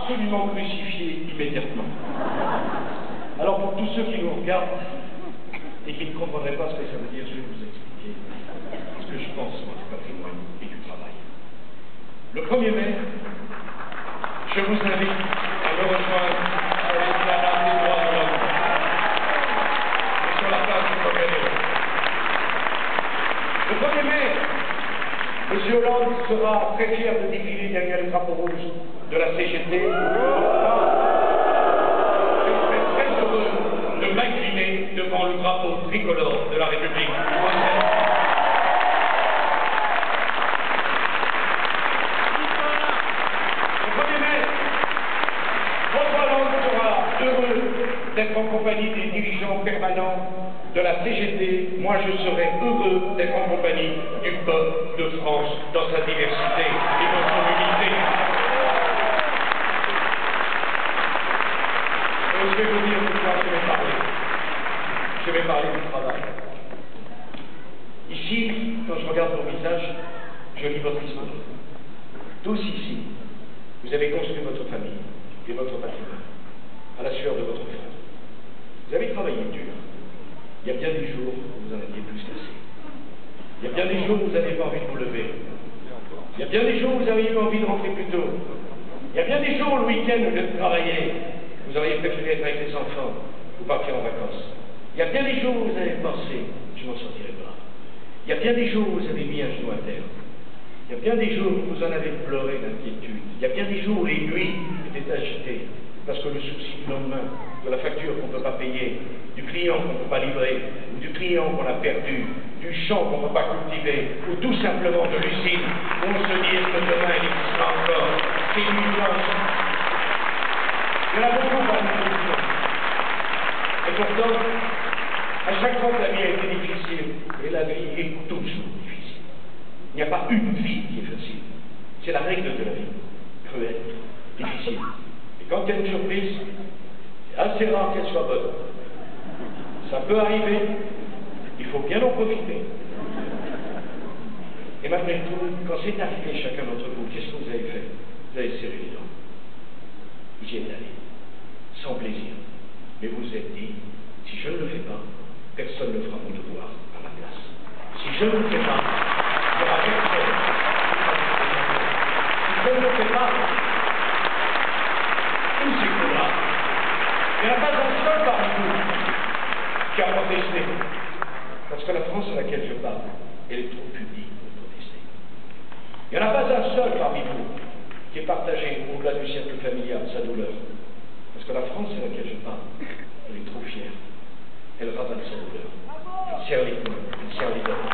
absolument crucifié immédiatement. Alors pour tous ceux qui nous regardent et qui ne comprendraient pas ce que ça veut dire, je vais vous expliquer ce que je pense moi du patrimoine et du travail. Le 1er mai, je vous invite à me rejoindre sur l'esplanade des droits de l'homme et sur la place du Trocadéro. Le 1er mai, M. Hollande sera très fier de défiler derrière les drapeaux rouges de la CGT. Je serai très heureux de m'incliner devant le drapeau tricolore de la République française. Le 1er mai, François Hollande sera heureux d'être en compagnie des dirigeants permanents de la CGT. Moi, je serai heureux d'être en compagnie du peuple de France dans sa diversité et dans son unité. Et je vais vous dire pourquoi je vais parler. Je vais parler du travail. Ici, quand je regarde vos visages, je lis votre histoire. Tous ici, vous avez construit votre famille et votre patrimoine à la sueur de votre frère. Vous avez travaillé dur. Il y a bien des jours où vous en aviez plus qu'assez. Il y a bien des jours où vous n'avez pas envie de vous lever. Il y a bien des jours où vous aviez envie de rentrer plus tôt. Il y a bien des jours où le week-end, au lieu de travailler, vous auriez préféré être avec les enfants ou partir en vacances. Il y a bien des jours où vous avez pensé, je m'en sortirai pas. Il y a bien des jours où vous avez mis un genou à terre. Il y a bien des jours où vous en avez pleuré d'inquiétude. Il y a bien des jours où les nuits étaient agitées. Parce que le souci du lendemain, de la facture qu'on ne peut pas payer, du client qu'on ne peut pas livrer, ou du client qu'on a perdu, du champ qu'on ne peut pas cultiver, ou tout simplement de l'usine, où on se dit est-ce que demain il existera encore. C'est une nuit blanche. Il y en a beaucoup parmi nous. Et pourtant, à chaque fois que la vie a été difficile, et la vie est toujours difficile. Il n'y a pas une vie qui est facile. C'est la règle de la vie. Cruelle, difficile. Et quand il y a une surprise, c'est assez rare qu'elle soit bonne. Ça peut arriver, il faut bien en profiter. Et malgré tout, quand c'est arrivé chacun d'entre vous, qu'est-ce que vous avez fait? Vous avez serré les dents. Vous y êtes allé, sans plaisir. Mais vous vous êtes dit, si je ne le fais pas, personne ne fera mon devoir à ma place. Si je ne le fais pas, il n'y aura personne. Si je ne le fais pas, tout s'écroulera. Il n'y en a pas un seul parmi vous qui a protesté. Parce que la France à laquelle je parle, elle est trop publique pour protester. Il n'y en a pas un seul parmi vous qui ait partagé au-delà du cercle familial sa douleur. Parce que la France à laquelle je parle, elle est trop fière. Elle ravale sa douleur. Elle serre les coudes, elle serre les dents.